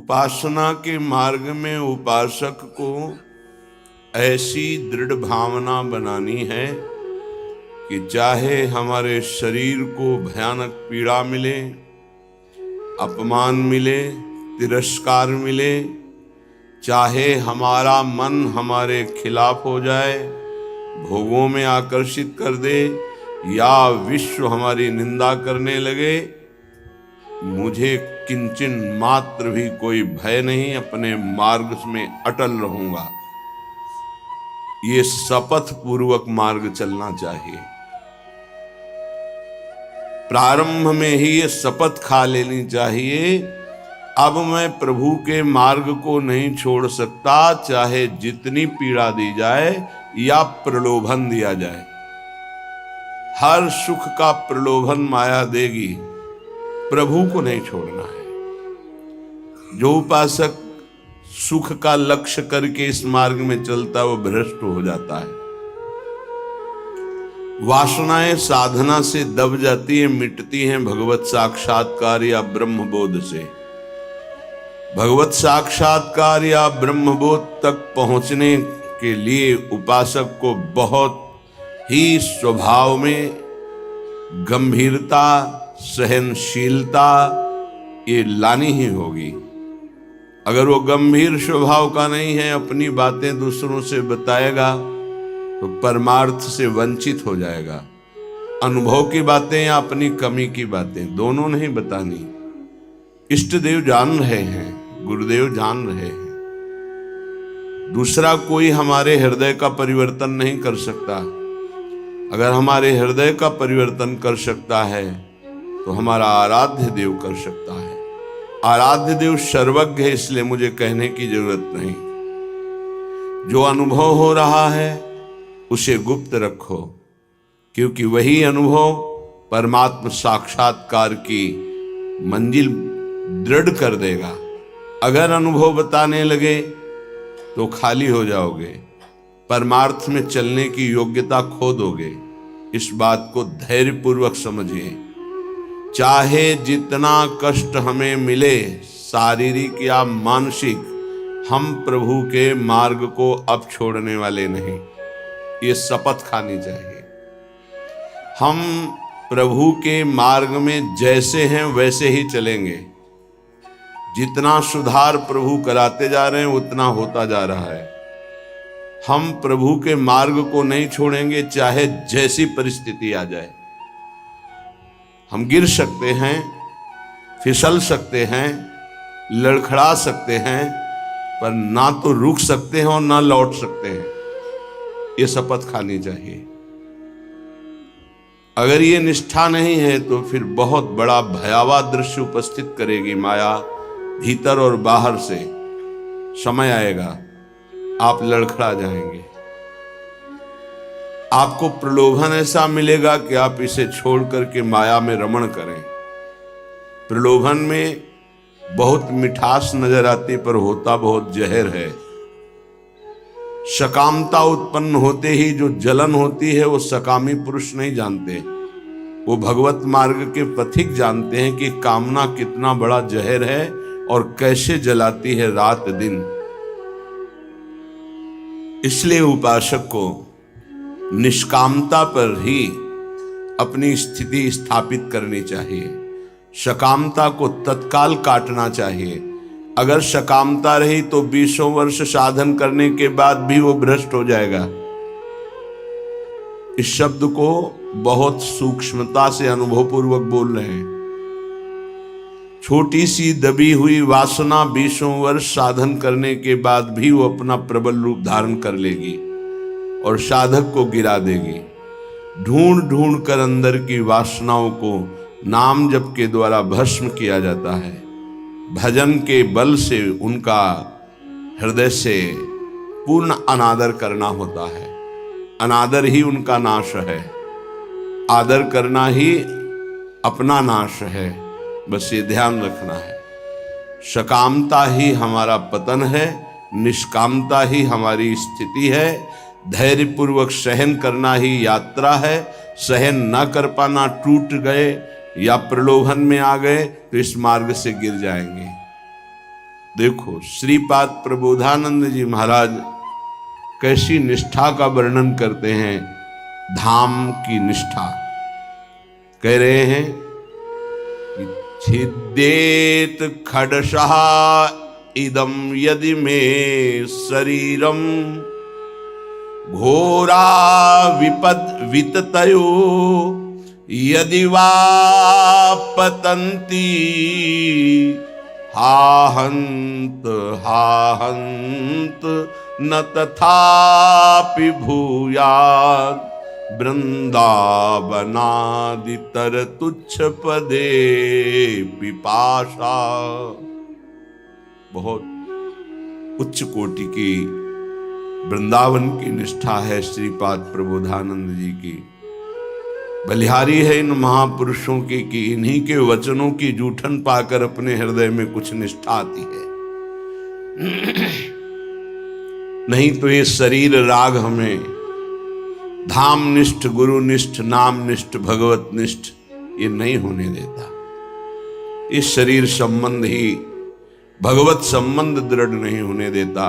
उपासना के मार्ग में उपासक को ऐसी दृढ़ भावना बनानी है कि चाहे हमारे शरीर को भयानक पीड़ा मिले, अपमान मिले, तिरस्कार मिले, चाहे हमारा मन हमारे खिलाफ हो जाए, भोगों में आकर्षित कर दे या विश्व हमारी निंदा करने लगे, मुझे किंचन मात्र भी कोई भय नहीं, अपने मार्ग में अटल रहूंगा। ये शपथ पूर्वक मार्ग चलना चाहिए। प्रारंभ में ही ये शपथ खा लेनी चाहिए, अब मैं प्रभु के मार्ग को नहीं छोड़ सकता, चाहे जितनी पीड़ा दी जाए या प्रलोभन दिया जाए। हर सुख का प्रलोभन माया देगी, प्रभु को नहीं छोड़ना है। जो उपासक सुख का लक्ष्य करके इस मार्ग में चलता है वो भ्रष्ट हो जाता है। वासनाएं साधना से दब जाती है, मिटती हैं भगवत साक्षात्कार या ब्रह्म बोध से। भगवत साक्षात्कार या ब्रह्म बोध तक पहुंचने के लिए उपासक को बहुत ही स्वभाव में गंभीरता, सहनशीलता ये लानी ही होगी। अगर वो गंभीर स्वभाव का नहीं है, अपनी बातें दूसरों से बताएगा तो परमार्थ से वंचित हो जाएगा। अनुभव की बातें या अपनी कमी की बातें दोनों नहीं बतानी। इष्ट देव जान रहे हैं, गुरुदेव जान रहे हैं। दूसरा कोई हमारे हृदय का परिवर्तन नहीं कर सकता। अगर हमारे हृदय का परिवर्तन कर सकता है तो हमारा आराध्य देव कर सकता है। आराध्य देव सर्वज्ञ है, इसलिए मुझे कहने की जरूरत नहीं। जो अनुभव हो रहा है उसे गुप्त रखो, क्योंकि वही अनुभव परमात्म साक्षात्कार की मंजिल दृढ़ कर देगा। अगर अनुभव बताने लगे तो खाली हो जाओगे, परमार्थ में चलने की योग्यता खो दोगे। इस बात को धैर्यपूर्वक समझिए। चाहे जितना कष्ट हमें मिले, शारीरिक या मानसिक, हम प्रभु के मार्ग को अब छोड़ने वाले नहीं। ये शपथ खानी चाहिए। हम प्रभु के मार्ग में जैसे हैं वैसे ही चलेंगे। जितना सुधार प्रभु कराते जा रहे हैं उतना होता जा रहा है। हम प्रभु के मार्ग को नहीं छोड़ेंगे, चाहे जैसी परिस्थिति आ जाए। हम गिर सकते हैं, फिसल सकते हैं, लड़खड़ा सकते हैं, पर ना तो रुक सकते हैं और ना लौट सकते हैं। ये शपथ खानी चाहिए। अगर ये निष्ठा नहीं है तो फिर बहुत बड़ा भयावह दृश्य उपस्थित करेगी माया, भीतर और बाहर से। समय आएगा आप लड़खड़ा जाएंगे। आपको प्रलोभन ऐसा मिलेगा कि आप इसे छोड़ करके माया में रमण करें। प्रलोभन में बहुत मिठास नजर आती, पर होता बहुत जहर है। सकामता उत्पन्न होते ही जो जलन होती है वो सकामी पुरुष नहीं जानते, वो भगवत मार्ग के पथिक जानते हैं कि कामना कितना बड़ा जहर है और कैसे जलाती है रात दिन। इसलिए उपासक को निष्कामता पर ही अपनी स्थिति स्थापित करनी चाहिए। सकामता को तत्काल काटना चाहिए। अगर सकामता रही तो 20 वर्ष साधन करने के बाद भी वो भ्रष्ट हो जाएगा। इस शब्द को बहुत सूक्ष्मता से अनुभवपूर्वक बोल रहे हैं। छोटी सी दबी हुई वासना 20 वर्ष साधन करने के बाद भी वो अपना प्रबल रूप धारण कर लेगी और साधक को गिरा देगी। ढूंढ ढूंढ कर अंदर की वासनाओं को नाम जप के द्वारा भस्म किया जाता है। भजन के बल से उनका हृदय से पूर्ण अनादर करना होता है। अनादर ही उनका नाश है, आदर करना ही अपना नाश है। बस ये ध्यान रखना है। सकामता ही हमारा पतन है, निष्कामता ही हमारी स्थिति है। धैर्यपूर्वक सहन करना ही यात्रा है। सहन न कर पाना, टूट गए या प्रलोभन में आ गए तो इस मार्ग से गिर जाएंगे। देखो श्रीपाद प्रबोधानंद जी महाराज कैसी निष्ठा का वर्णन करते हैं, धाम की निष्ठा। कह रहे हैं कि छिद्येत खडशः इदं यदि मे शरीरम घोरा विपद विततयो यदि वा पतन्ति हाहंत न तथापि भूयात् वृंदावनादितर तुच्छ पदे पिपाशा। बहुत उच्च कोटि की वृंदावन की निष्ठा है श्रीपाद प्रबोधानंद जी की। बलिहारी है इन महापुरुषों की कि इन्हीं के वचनों की जूठन पाकर अपने हृदय में कुछ निष्ठा आती है। नहीं तो ये शरीर राग हमें धामनिष्ठ, गुरुनिष्ठ, नामनिष्ठ, भगवतनिष्ठ ये नहीं होने देता। इस शरीर संबंध ही भगवत संबंध दृढ़ नहीं होने देता।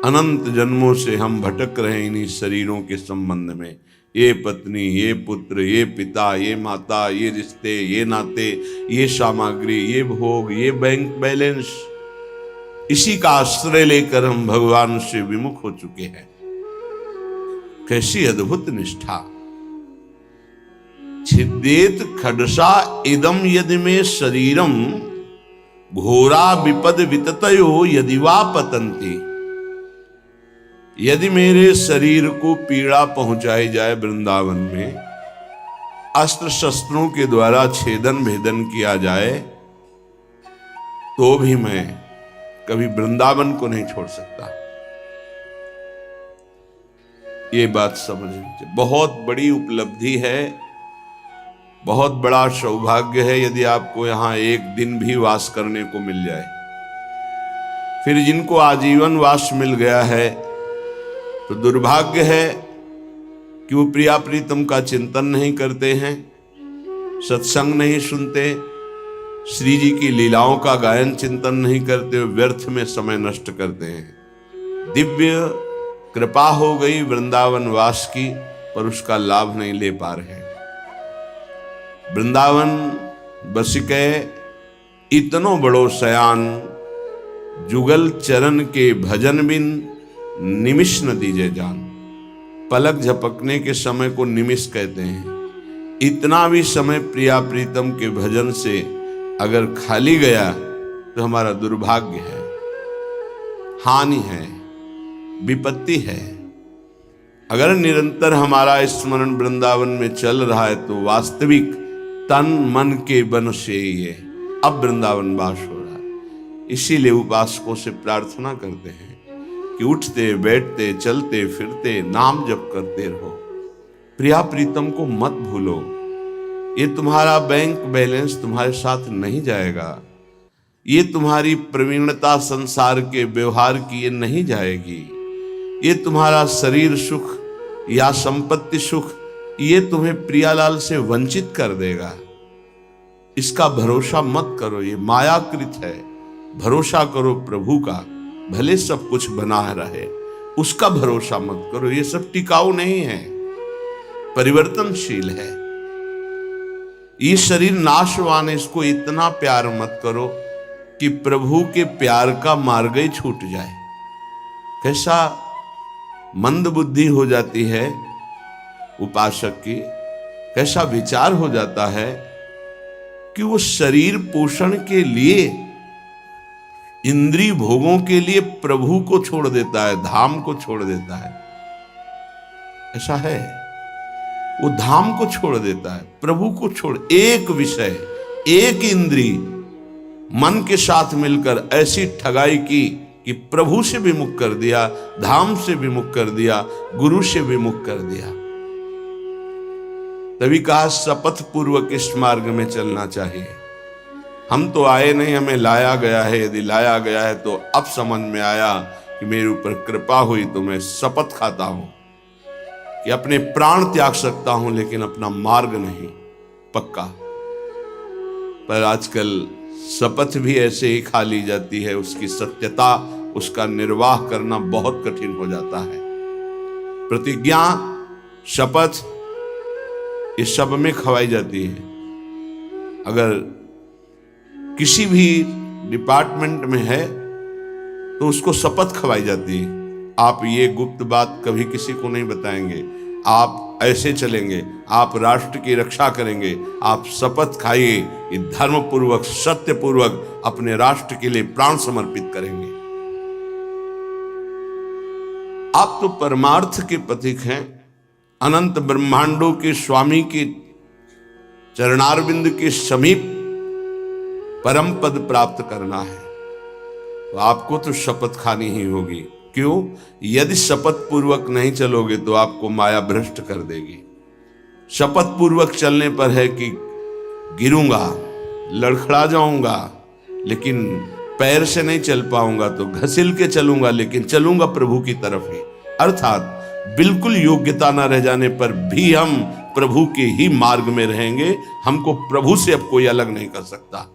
अनंत जन्मों से हम भटक रहे इन्हीं शरीरों के संबंध में। ये पत्नी, ये पुत्र, ये पिता, ये माता, ये रिश्ते, ये नाते, ये सामग्री, ये भोग, ये बैंक बैलेंस, इसी का आश्रय लेकर हम भगवान से विमुख हो चुके हैं। कैसी अद्भुत निष्ठा। छिद्येत खडसा इदम यदि में शरीरम घोरा विपद विततयो यदि वा पतंती। यदि मेरे शरीर को पीड़ा पहुंचाई जाए वृंदावन में, अस्त्र शस्त्रों के द्वारा छेदन भेदन किया जाए, तो भी मैं कभी वृंदावन को नहीं छोड़ सकता। ये बात समझिए, बहुत बड़ी उपलब्धि है, बहुत बड़ा सौभाग्य है यदि आपको यहां एक दिन भी वास करने को मिल जाए। फिर जिनको आजीवन वास मिल गया है तो दुर्भाग्य है कि वो प्रिया प्रीतम का चिंतन नहीं करते हैं, सत्संग नहीं सुनते, श्री जी की लीलाओं का गायन चिंतन नहीं करते, व्यर्थ में समय नष्ट करते हैं। दिव्य कृपा हो गई वृंदावन वास की, पर उसका लाभ नहीं ले पा रहे। वृंदावन बसिके इतनो बड़ो सयान, जुगल चरण के भजन बिन निमिष न दीजे जान। पलक झपकने के समय को निमिष कहते हैं। इतना भी समय प्रिया प्रीतम के भजन से अगर खाली गया तो हमारा दुर्भाग्य है, हानि है, विपत्ति है। अगर निरंतर हमारा स्मरण वृंदावन में चल रहा है तो वास्तविक तन मन के बन से ये अब वृंदावन वास हो रहा है। इसीलिए उपासकों से प्रार्थना करते हैं कि उठते बैठते चलते फिरते नाम जप करते रहो। प्रिया प्रीतम को मत भूलो। ये तुम्हारा बैंक बैलेंस तुम्हारे साथ नहीं जाएगा, ये तुम्हारी प्रवीणता संसार के व्यवहार की ये नहीं जाएगी, ये तुम्हारा शरीर सुख या संपत्ति सुख ये तुम्हें प्रियालाल से वंचित कर देगा। इसका भरोसा मत करो, ये मायाकृत है। भरोसा करो प्रभु का, भले सब कुछ बना रहे, उसका भरोसा मत करो। ये सब टिकाऊ नहीं है, परिवर्तनशील है। ये शरीर नाशवान है, इसको इतना प्यार मत करो कि प्रभु के प्यार का मार्ग ही छूट जाए। कैसा मंद बुद्धि हो जाती है उपासक की, कैसा विचार हो जाता है कि वो शरीर पोषण के लिए, इंद्रिय भोगों के लिए प्रभु को छोड़ देता है, धाम को छोड़ देता है। ऐसा है, वो धाम को छोड़ देता है, प्रभु को छोड़। एक विषय, एक इंद्रिय मन के साथ मिलकर ऐसी ठगाई की कि प्रभु से विमुख कर दिया, धाम से विमुख कर दिया, गुरु से विमुख कर दिया। तभी कहा शपथ पूर्वक इस मार्ग में चलना चाहिए। हम तो आए नहीं, हमें लाया गया है। यदि लाया गया है तो अब समझ में आया कि मेरे ऊपर कृपा हुई तो मैं शपथ खाता हूं कि अपने प्राण त्याग सकता हूं, लेकिन अपना मार्ग नहीं, पक्का। पर आजकल शपथ भी ऐसे ही खा ली जाती है, उसकी सत्यता, उसका निर्वाह करना बहुत कठिन हो जाता है। प्रतिज्ञा, शपथ, इस सब में खवाई जाती है। अगर किसी भी डिपार्टमेंट में है तो उसको शपथ खवाई जाती है। आप ये गुप्त बात कभी किसी को नहीं बताएंगे, आप ऐसे चलेंगे, आप राष्ट्र की रक्षा करेंगे, आप शपथ खाइए कि धर्म पूर्वक, सत्य पूर्वक अपने राष्ट्र के लिए प्राण समर्पित करेंगे। आप तो परमार्थ के प्रतीक हैं। अनंत ब्रह्मांडों के स्वामी के चरणारविंद के समीप परम पद प्राप्त करना है, तो आपको तो शपथ खानी ही होगी। क्यों? यदि शपथ पूर्वक नहीं चलोगे तो आपको माया भ्रष्ट कर देगी। शपथ पूर्वक चलने पर है कि गिरूंगा, लड़खड़ा जाऊंगा, लेकिन पैर से नहीं चल पाऊंगा, तो घसील के चलूंगा, लेकिन चलूंगा प्रभु की तरफ ही। अर्थात बिल्कुल योग्यता न रह जाने पर भी हम प्रभु के ही मार्ग में रहेंगे। हमको प्रभु से अब कोई अलग नहीं कर सकता।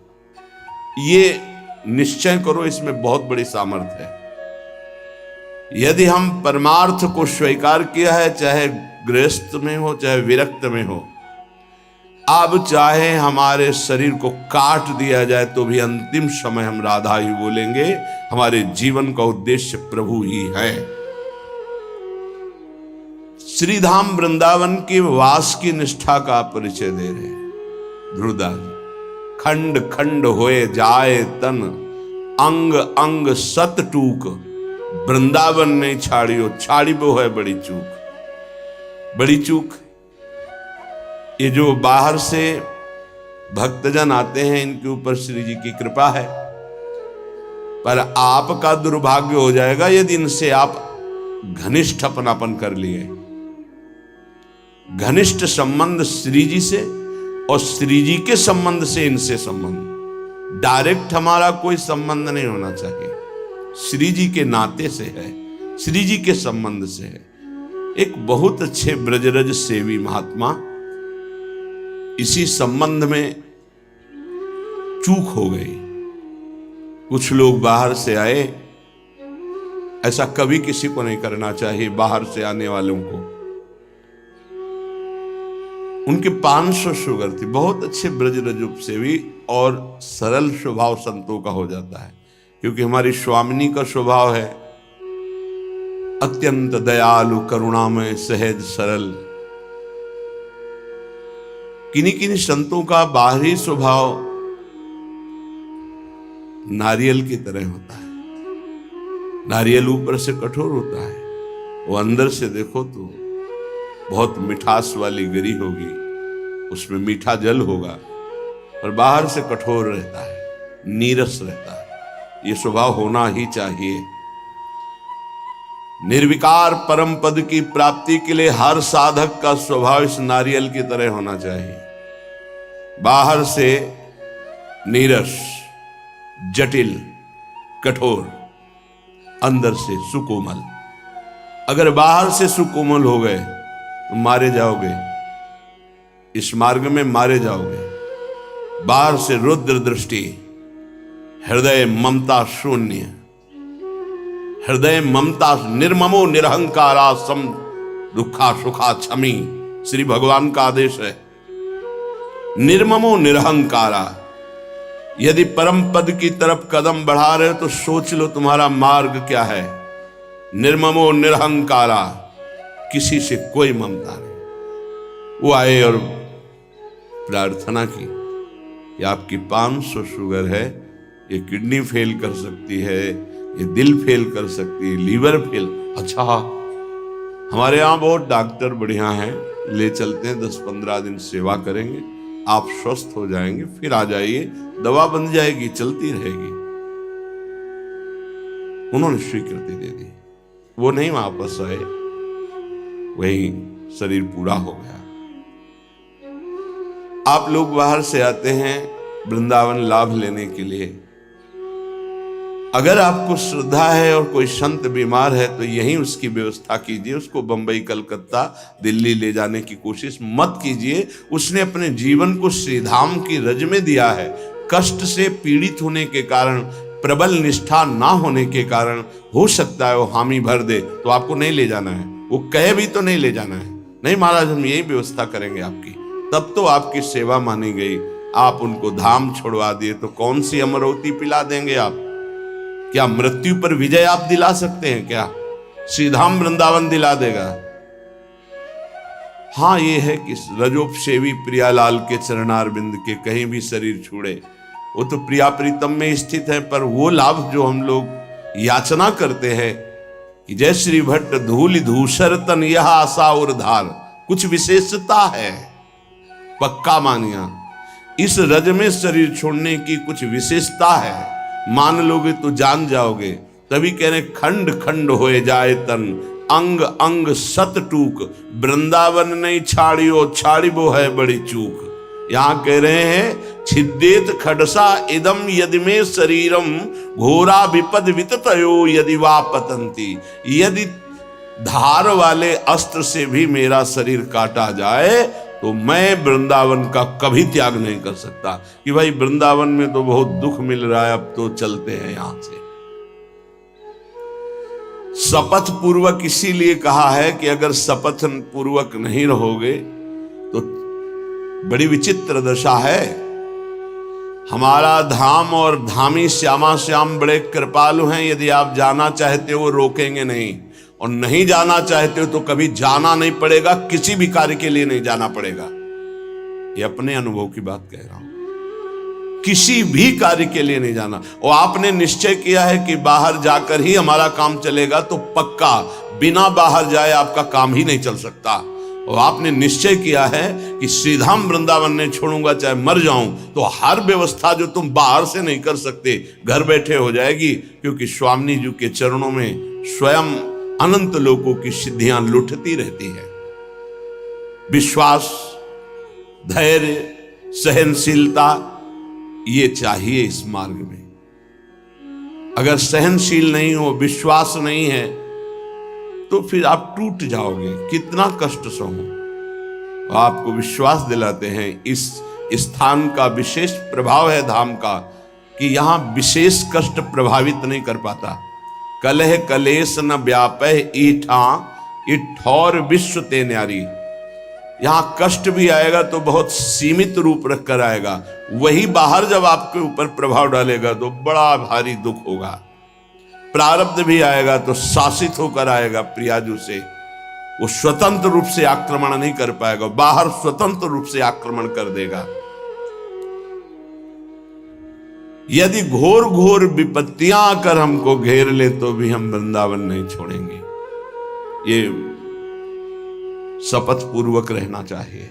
ये निश्चय करो, इसमें बहुत बड़ी सामर्थ्य है। यदि हम परमार्थ को स्वीकार किया है, चाहे गृहस्थ में हो चाहे विरक्त में हो, अब चाहे हमारे शरीर को काट दिया जाए तो भी अंतिम समय हम राधा ही बोलेंगे। हमारे जीवन का उद्देश्य प्रभु ही है। श्रीधाम वृंदावन के वास की निष्ठा का परिचय दे रहे हैं ध्रुवदास। खंड खंड होए जाए तन, अंग अंग सत टूक, वृंदावन नहीं छाड़ियो, छाड़ी वो है बड़ी चूक। बड़ी चूक। ये जो बाहर से भक्तजन आते हैं, इनके ऊपर श्री जी की कृपा है, पर आपका दुर्भाग्य हो जाएगा यदि इनसे आप घनिष्ठ अपनापन कर लिए। घनिष्ठ संबंध श्री जी से और श्री जी के संबंध से इनसे संबंध। डायरेक्ट हमारा कोई संबंध नहीं होना चाहिए, श्री जी के नाते से है, श्री जी के संबंध से है। एक बहुत अच्छे ब्रजरज सेवी महात्मा इसी संबंध में चूक हो गई। कुछ लोग बाहर से आए, ऐसा कभी किसी को नहीं करना चाहिए। बाहर से आने वालों को, उनके 500 शुगर थी। बहुत अच्छे ब्रजरज सेवी और सरल स्वभाव संतों का हो जाता है, क्योंकि हमारी स्वामिनी का स्वभाव है अत्यंत दयालु, करुणामय, सहज, सरल। किन्हीं किन्हीं संतों का बाहरी स्वभाव नारियल की तरह होता है। नारियल ऊपर से कठोर होता है, वो अंदर से देखो तो बहुत मिठास वाली गिरी होगी, उसमें मीठा जल होगा, और बाहर से कठोर रहता है, नीरस रहता है। ये स्वभाव होना ही चाहिए। निर्विकार परम पद की प्राप्ति के लिए हर साधक का स्वभाव इस नारियल की तरह होना चाहिए। बाहर से नीरस, जटिल, कठोर, अंदर से सुकोमल। अगर बाहर से सुकोमल हो गए तो मारे जाओगे, इस मार्ग में मारे जाओगे। बाहर से रुद्र दृष्टि, हृदय ममता शून्य, हृदय ममता, निर्ममो निरहंकारा सम दुखा सुखा क्षमी, श्री भगवान का आदेश है। निर्ममो निरहंकारा। यदि परम पद की तरफ कदम बढ़ा रहे हो तो सोच लो तुम्हारा मार्ग क्या है। निर्ममो निरहंकारा, किसी से कोई ममता नहीं। वो आए और प्रार्थना की कि आपकी 500 शुगर है, ये किडनी फेल कर सकती है, ये दिल फेल कर सकती है, लीवर फेल। अच्छा, हमारे यहाँ बहुत डॉक्टर बढ़िया हैं, ले चलते हैं, 10-15 दिन सेवा करेंगे, आप स्वस्थ हो जाएंगे, फिर आ जाइए, दवा बन जाएगी, चलती रहेगी। उन्होंने स्वीकृति दे दी। वो नहीं वापस आए, वही शरीर पूरा हो गया। आप लोग बाहर से आते हैं वृंदावन लाभ लेने के लिए। अगर आपको श्रद्धा है और कोई संत बीमार है तो यहीं उसकी व्यवस्था कीजिए। उसको बंबई, कलकत्ता, दिल्ली ले जाने की कोशिश मत कीजिए। उसने अपने जीवन को श्रीधाम की रज में दिया है। कष्ट से पीड़ित होने के कारण, प्रबल निष्ठा ना होने के कारण हो सकता है वो हामी भर दे, तो आपको नहीं ले जाना है। वो कहे भी तो नहीं ले जाना है, नहीं महाराज हम यही व्यवस्था करेंगे आपकी, तब तो आपकी सेवा मानी गई। आप उनको धाम छोड़वा दिए तो कौन सी अमरवती पिला देंगे आप? क्या मृत्यु पर विजय आप दिला सकते हैं क्या? श्रीधाम वृंदावन दिला देगा। हाँ, ये है कि रजोपसेवी प्रियालाल के चरणारविंद के कहीं भी शरीर छूड़े, वो तो प्रिया प्रीतम में स्थित है। पर वो लाभ जो हम लोग याचना करते हैं कि जय श्री भट्ट धूल धूसर तन यह आशा और धार, कुछ विशेषता है, पक्का मानिया। इस रज में शरीर छोड़ने की कुछ विशेषता है, मान लोगे तो जान जाओगे। तभी कह रहे खंड खंड होए जाए तन, अंग अंग सत टूक, वृंदावन नहीं छाड़ियो छाड़िबो है बड़ी चूक। यहां कह रहे हैं छिद्देत खडसा इदम यदि में शरीरम, घोरा विपद विततयो यदि वा पतंती। यदि धार वाले अस्त्र से भी मेरा शरीर काटा जाए तो मैं वृंदावन का कभी त्याग नहीं कर सकता कि भाई वृंदावन में तो बहुत दुख मिल रहा है, अब तो चलते हैं यहां से। शपथ पूर्वक इसीलिए कहा है कि अगर शपथ पूर्वक नहीं रहोगे तो बड़ी विचित्र दशा है। हमारा धाम और धामी श्यामा श्याम बड़े कृपालु हैं, यदि आप जाना चाहते हो रोकेंगे नहीं, और नहीं जाना चाहते हो तो कभी जाना नहीं पड़ेगा, किसी भी कार्य के लिए नहीं जाना पड़ेगा। ये अपने अनुभव की बात कह रहा हूं, किसी भी कार्य के लिए नहीं जाना। और आपने निश्चय किया है कि बाहर जाकर ही हमारा काम चलेगा, तो पक्का बिना बाहर जाए आपका काम ही नहीं चल सकता। और आपने निश्चय किया है कि श्रीधाम वृंदावन नहीं छोड़ूंगा चाहे मर जाऊं, तो हर व्यवस्था जो तुम बाहर से नहीं कर सकते घर बैठे हो जाएगी, क्योंकि स्वामी जी के चरणों में स्वयं अनंत लोगों की सिद्धियां लुटती रहती है। विश्वास, धैर्य, सहनशीलता ये चाहिए इस मार्ग में। अगर सहनशील नहीं हो, विश्वास नहीं है, तो फिर आप टूट जाओगे, कितना कष्ट सहो। आपको विश्वास दिलाते हैं इस स्थान का विशेष प्रभाव है धाम का, कि यहां विशेष कष्ट प्रभावित नहीं कर पाता। कलह कलेश न व्यापह ईठा, इठौर विश्व ते न्यारी। यहां कष्ट भी आएगा तो बहुत सीमित रूप रख कर आएगा, वही बाहर जब आपके ऊपर प्रभाव डालेगा तो बड़ा भारी दुख होगा। प्रारब्ध भी आएगा तो शासित होकर आएगा प्रियाजू से, वो स्वतंत्र रूप से आक्रमण नहीं कर पाएगा, बाहर स्वतंत्र रूप से आक्रमण कर देगा। यदि घोर घोर विपत्तियां आकर हमको घेर ले तो भी हम वृंदावन नहीं छोड़ेंगे। ये शपथ पूर्वक रहना चाहिए।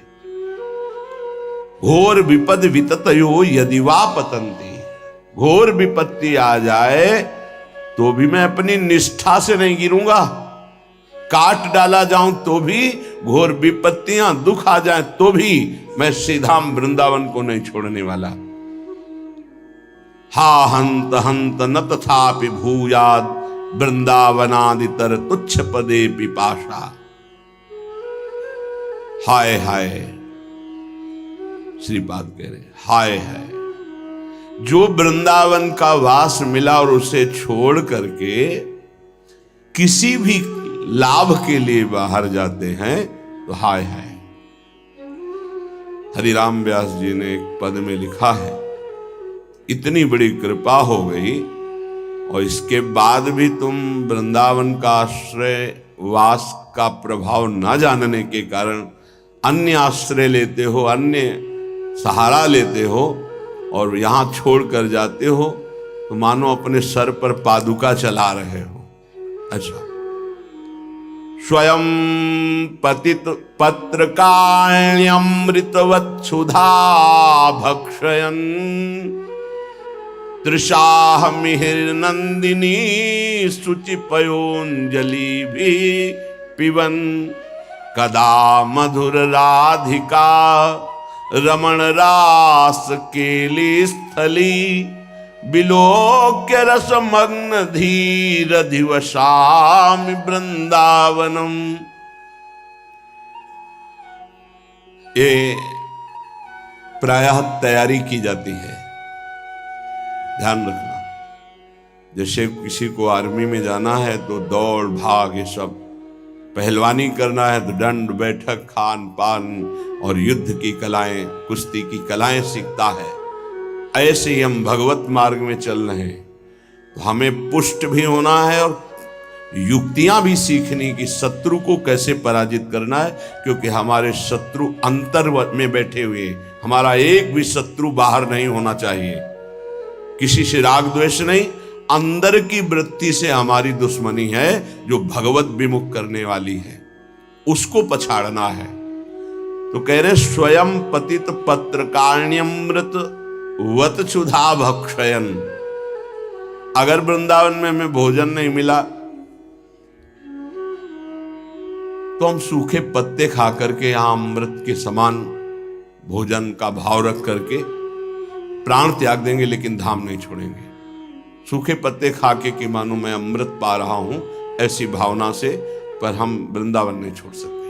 घोर विपद विततयो यदि वा पतंती, घोर विपत्ति आ जाए तो भी मैं अपनी निष्ठा से नहीं गिरूंगा। काट डाला जाऊं तो भी, घोर विपत्तियां दुख आ जाए तो भी मैं श्रीधाम वृंदावन को नहीं छोड़ने वाला। हा हंत हंत न तथापि भूयाद, वृंदावनादितर तुच्छ पदे पिपाशा। हाय हाय, श्रीपाद कह रहे हाय हाय, जो वृंदावन का वास मिला और उसे छोड़ करके किसी भी लाभ के लिए बाहर जाते हैं तो हाय हाय। हरिराम व्यास जी ने एक पद में लिखा है, इतनी बड़ी कृपा हो गई और इसके बाद भी तुम वृंदावन का आश्रय वास का प्रभाव न जानने के कारण अन्य आश्रय लेते हो, अन्य सहारा लेते हो और यहां छोड़कर जाते हो, तो मानो अपने सर पर पादुका चला रहे हो। अच्छा, स्वयं पतित पत्रकाण्यमृतवत् सुधा भक्षयन्, तृषाह मिहिर्नंदिनी शुचिपयोंजलि भी पिबन, कदा मधुर राधिका रमण रास केली स्थली, बिलोक्य रसमग्न धीर दिवसामि वृंदावनम। ये प्रायः तैयारी की जाती है ध्यान रखना। जैसे किसी को आर्मी में जाना है तो दौड़ भाग ये सब, पहलवानी करना है तो दंड बैठक खान पान और युद्ध की कलाएं, कुश्ती की कलाएं सीखता है। ऐसे ही हम भगवत मार्ग में चल रहे हैं तो हमें पुष्ट भी होना है और युक्तियां भी सीखनी कि शत्रु को कैसे पराजित करना है, क्योंकि हमारे शत्रु अंतर में बैठे हुए, हमारा एक भी शत्रु बाहर नहीं होना चाहिए। किसी से राग द्वेष नहीं, अंदर की वृत्ति से हमारी दुश्मनी है जो भगवत विमुख करने वाली है, उसको पछाड़ना है। तो कह रहे स्वयं पतित पत्रकाण्यमृत वत क्षुधा भक्षयन। अगर वृंदावन में हमें भोजन नहीं मिला तो हम सूखे पत्ते खा करके यहां अमृत के समान भोजन का भाव रख करके प्राण त्याग देंगे, लेकिन धाम नहीं छोड़ेंगे। सूखे पत्ते खा के कि मानो मैं अमृत पा रहा हूं, ऐसी भावना से, पर हम वृंदावन नहीं छोड़ सकते।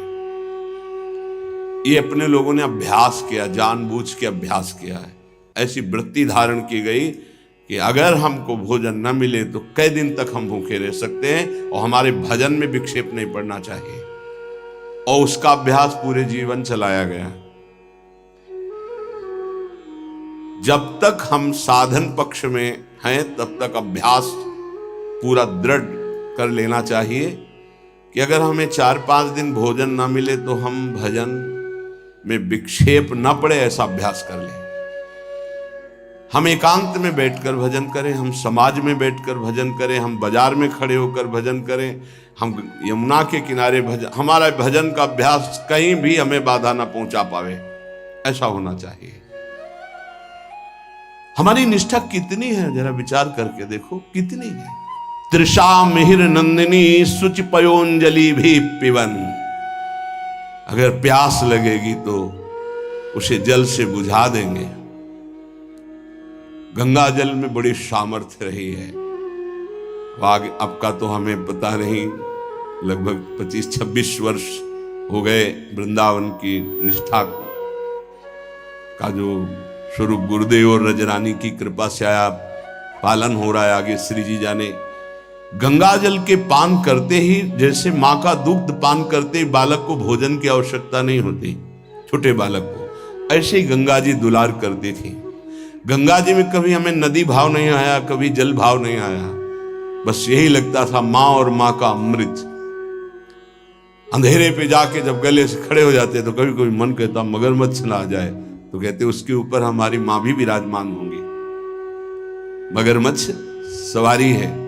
ये अपने लोगों ने अभ्यास किया, जानबूझ के अभ्यास किया है। ऐसी वृत्ति धारण की गई कि अगर हमको भोजन न मिले तो कई दिन तक हम भूखे रह सकते हैं, और हमारे भजन में विक्षेप नहीं पड़ना चाहिए, और उसका अभ्यास पूरे जीवन चलाया गया। जब तक हम साधन पक्ष में हैं तब तक अभ्यास पूरा दृढ़ कर लेना चाहिए कि अगर हमें 4-5 दिन भोजन ना मिले तो हम भजन में विक्षेप न पड़े, ऐसा अभ्यास कर लें। हम एकांत में बैठकर भजन करें, हम समाज में बैठकर भजन करें, हम बाजार में खड़े होकर भजन करें, हम यमुना के किनारे भजन, हमारा भजन का अभ्यास कहीं भी हमें बाधा ना पहुंचा पावे, ऐसा होना चाहिए। हमारी निष्ठा कितनी है, जरा विचार करके देखो कितनी है। तृषा मिहिर नंदिनी सुच पयोंजलि भी पिवन। अगर प्यास लगेगी तो उसे जल से बुझा देंगे। गंगा जल में बड़ी सामर्थ्य रही है। आगे अब का तो हमें पता नहीं, लगभग 25-26 वर्ष हो गए वृंदावन की निष्ठा का जो स्वरूप गुरुदेव और रजरानी की कृपा से आया पालन हो रहा है। आगे श्री जी जाने। गंगा जल के पान करते ही, जैसे माँ का दुग्ध पान करते ही बालक को भोजन की आवश्यकता नहीं होती, छोटे बालक को, ऐसे ही गंगा जी दुलार करती थी। गंगा जी में कभी हमें नदी भाव नहीं आया, कभी जल भाव नहीं आया, बस यही लगता था माँ और माँ का अमृत। अंधेरे पे जाके जब गले से खड़े हो जाते तो कभी कभी मन कहता मगरमच्छ ना आ जाए, तो कहते उसके ऊपर हमारी माँ भी विराजमान होंगी। मगरमच्छ सवारी है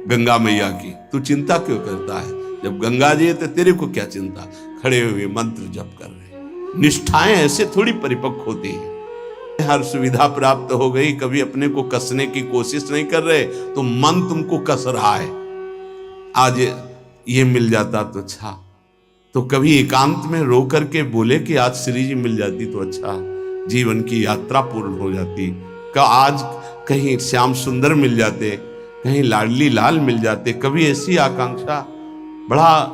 गंगा मैया की, तू चिंता क्यों करता है? जब गंगा जी है तो तेरे को क्या चिंता? खड़े हुए मंत्र जप कर रहे। निष्ठाएं ऐसे थोड़ी परिपक्व होती है। हर सुविधा प्राप्त हो गई, कभी अपने को कसने की कोशिश नहीं कर रहे तो मन तुमको कस रहा है। आज ये मिल जाता तो अच्छा, तो कभी एकांत में रो करके बोले कि आज श्री जी मिल जाती तो अच्छा, जीवन की यात्रा पूर्ण हो जाती। का आज कहीं श्याम सुंदर मिल जाते, कहीं लाडली लाल मिल जाते, कभी ऐसी आकांक्षा। बड़ा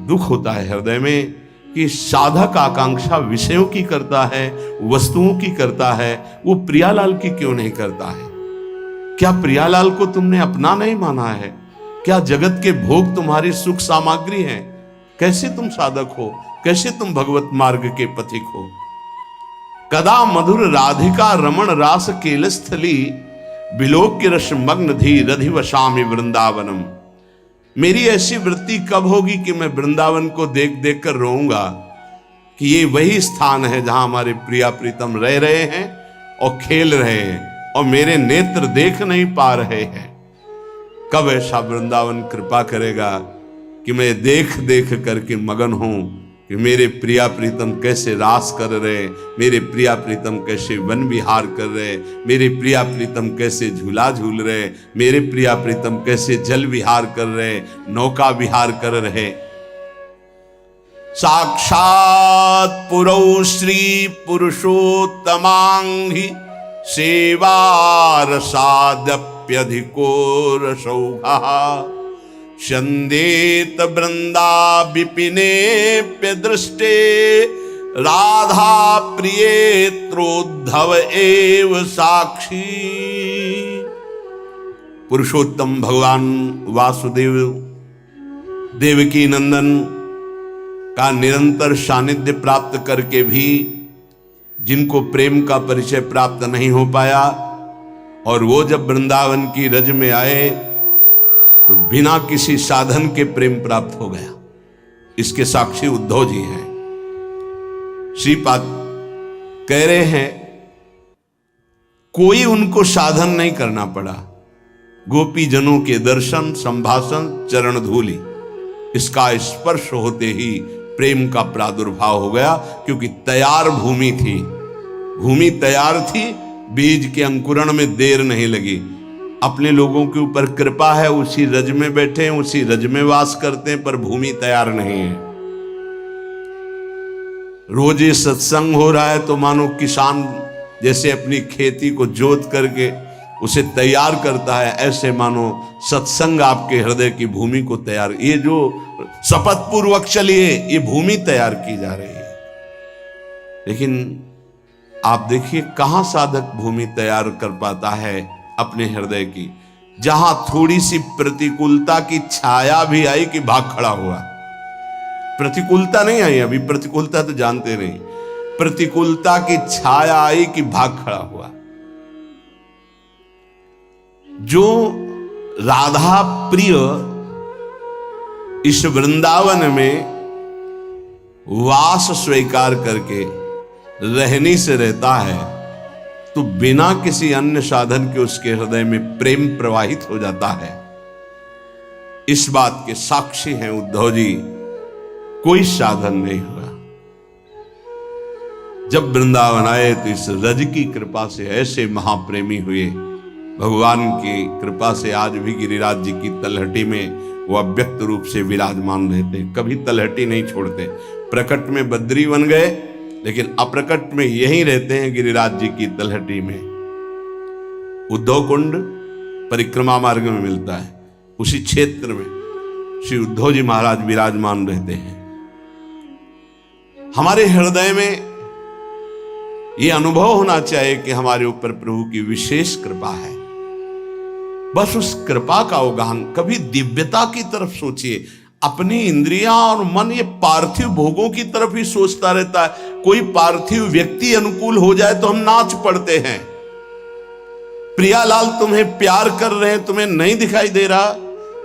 दुख होता है हृदय में कि साधक आकांक्षा विषयों की करता है, वस्तुओं की करता है, वो प्रियालाल की क्यों नहीं करता है? क्या प्रियालाल को तुमने अपना नहीं माना है? क्या जगत के भोग तुम्हारी सुख सामग्री हैं? कैसे तुम साधक हो? कैसे तुम भगवत मार्ग के पथिक हो? कदा मधुर राधिका रमण रास केलस्थली बिलोक्य रस मग्न धी रधिवशामि वृंदावनम। मेरी ऐसी वृत्ति कब होगी कि मैं वृंदावन को देख देख कर रोऊंगा कि ये वही स्थान है जहां हमारे प्रिया प्रीतम रह रहे हैं और खेल रहे हैं और मेरे नेत्र देख नहीं पा रहे हैं। कब ऐसा वृंदावन कृपा करेगा कि मैं देख देख करके मगन हूं कि मेरे प्रिया प्रीतम कैसे रास कर रहे, मेरे प्रिया प्रीतम कैसे वन विहार कर रहे, मेरे प्रिया प्रीतम कैसे झूला झूल रहे, मेरे प्रिया प्रीतम कैसे जल विहार कर रहे, नौका विहार कर रहे। साक्षात पुरौ श्री पुरुषोत्तमांघि सेवारसादप्यधिको रसौघः शंदेत वृंदा विपिनेप्य दृष्टे राधा प्रियेत्रोद्धव एव साक्षी। पुरुषोत्तम भगवान वासुदेव देवकी नंदन का निरंतर सानिध्य प्राप्त करके भी जिनको प्रेम का परिचय प्राप्त नहीं हो पाया, और वो जब वृंदावन की रज में आए तो बिना किसी साधन के प्रेम प्राप्त हो गया। इसके साक्षी उद्धव जी हैं। श्रीपाद कह रहे हैं कोई उनको साधन नहीं करना पड़ा, गोपी जनों के दर्शन संभाषण चरण धूलि इसका स्पर्श होते ही प्रेम का प्रादुर्भाव हो गया, क्योंकि तैयार भूमि थी, भूमि तैयार थी, बीज के अंकुरण में देर नहीं लगी। अपने लोगों के ऊपर कृपा है, उसी रज में बैठे हैं, उसी रज में वास करते हैं, पर भूमि तैयार नहीं है। रोज ये सत्संग हो रहा है तो मानो किसान जैसे अपनी खेती को जोत करके उसे तैयार करता है, ऐसे मानो सत्संग आपके हृदय की भूमि को तैयार, ये जो शपथ पूर्वक चलिए ये भूमि तैयार की जा रही है। लेकिन आप देखिए कहां साधक भूमि तैयार कर पाता है अपने हृदय की, जहां थोड़ी सी प्रतिकूलता की छाया भी आई कि भाग खड़ा हुआ। प्रतिकूलता नहीं आई, अभी प्रतिकूलता तो जानते नहीं, प्रतिकूलता की छाया आई कि भाग खड़ा हुआ। जो राधा प्रिय इस वृंदावन में वास स्वीकार करके रहने से रहता है तो बिना किसी अन्य साधन के उसके हृदय में प्रेम प्रवाहित हो जाता है। इस बात के साक्षी हैं उद्धव जी, कोई साधन नहीं हुआ। जब वृंदावन आए तो इस रज की कृपा से ऐसे महाप्रेमी हुए, भगवान की कृपा से आज भी गिरिराज जी की तलहटी में वो अव्यक्त रूप से विराजमान रहते, कभी तलहटी नहीं छोड़ते। प्रकट में बद्री बन गए लेकिन अप्रकट में यहीं रहते हैं गिरिराज जी की तलहटी में। उद्धव कुंड परिक्रमा मार्ग में मिलता है, उसी क्षेत्र में श्री उद्धव जी महाराज विराजमान रहते हैं। हमारे हृदय में यह अनुभव होना चाहिए कि हमारे ऊपर प्रभु की विशेष कृपा है। बस उस कृपा का अवगाहन, कभी दिव्यता की तरफ सोचिए। अपनी इंद्रियां और मन ये पार्थिव भोगों की तरफ ही सोचता रहता है। कोई पार्थिव व्यक्ति अनुकूल हो जाए तो हम नाच पड़ते हैं। प्रियालाल तुम्हें प्यार कर रहे हैं, तुम्हें नहीं दिखाई दे रहा,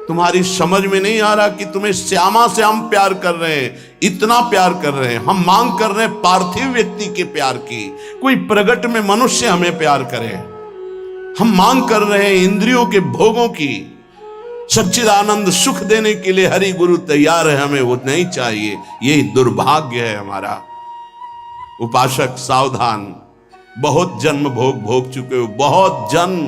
तुम्हारी समझ में नहीं आ रहा कि तुम्हें श्यामा से हम प्यार कर रहे हैं, इतना प्यार कर रहे हैं। हम मांग कर रहे हैं पार्थिव व्यक्ति के प्यार की, कोई प्रगट में मनुष्य हमें प्यार करे। हम मांग कर रहे हैं इंद्रियों के भोगों की। सच्चिदानंद सुख देने के लिए हरि गुरु तैयार है, हमें वो नहीं चाहिए। यही दुर्भाग्य है हमारा। उपासक सावधान, बहुत जन्म भोग भोग चुके हो, बहुत जन्म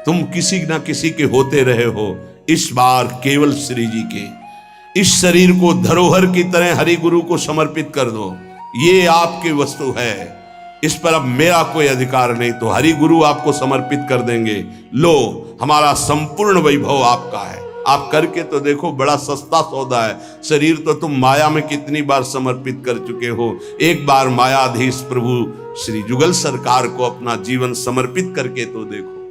तुम किसी न किसी के होते रहे हो। इस बार केवल श्री जी के इस शरीर को धरोहर की तरह हरि गुरु को समर्पित कर दो। ये आपकी वस्तु है, इस पर अब मेरा कोई अधिकार नहीं, तो हरि गुरु आपको समर्पित कर देंगे। लो, हमारा संपूर्ण वैभव आपका है। आप करके तो देखो, बड़ा सस्ता सौदा है। शरीर तो तुम माया में कितनी बार समर्पित कर चुके हो। एक बार मायाधीश प्रभु श्री जुगल सरकार को अपना जीवन समर्पित करके तो देखो।